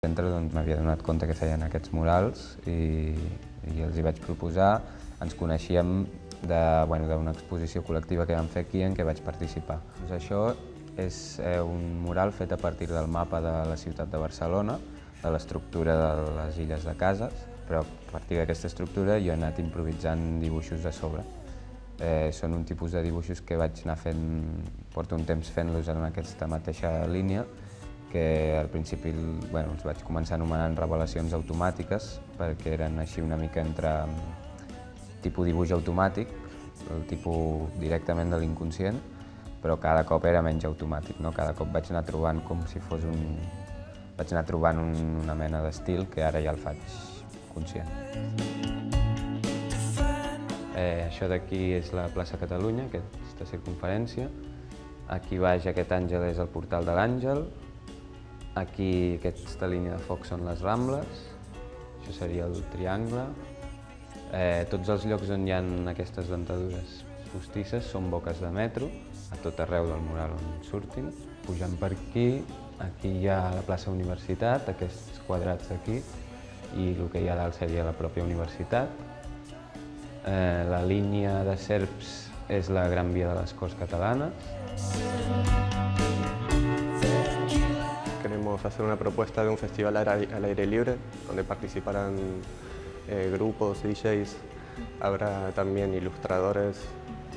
centre doncs, m'havia donat compte que feien aquests murals i els hi vaig proposar. Ens coneixíem d'una exposició col·lectiva que vam fer aquí en què vaig participar. Doncs això és un mural fet a partir del mapa de la ciutat de Barcelona, de l'estructura de les illes de cases, però a partir d'aquesta estructura jo he anat improvisant dibuixos a sobre. Són un tipus de dibuixos que vaig anar fent, porto un temps fent-los en aquesta mateixa línia, que al principi els vaig començar anomenant revelacions automàtiques, perquè eren així una mica entre tipus dibuix automàtic, el tipus directament de l'inconscient, però cada cop era menys automàtic, no? Cada cop vaig anar trobant com si fos vaig anar trobant una mena d'estil que ara ja el faig conscient. Això d'aquí és la plaça Catalunya, aquesta circunferència. Aquí baix aquest àngel és el portal de l'Àngel. Aquí aquesta línia de foc són les Rambles. Això seria el triangle. Tots els llocs on hi ha aquestes dentadures postisses són boques de metro, a tot arreu del mural on surtin. Pujant per aquí, aquí hi ha la plaça Universitat, aquests quadrats d'aquí, i el que hi ha dalt seria la pròpia universitat. La línia de serps és la Gran Via de les Corts Catalanes. Queremos hacer una propuesta de un festival al aire libre, donde participarán grupos, DJs, habrá también ilustradores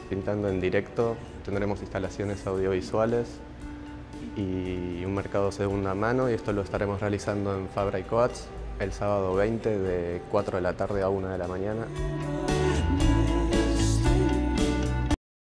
pintando en directo, tendremos instalaciones audiovisuales y un mercado de segunda mano, y esto lo estaremos realizando en Fabra y Coats el sábado 20 de 4 de la tarde a 1 de la mañana.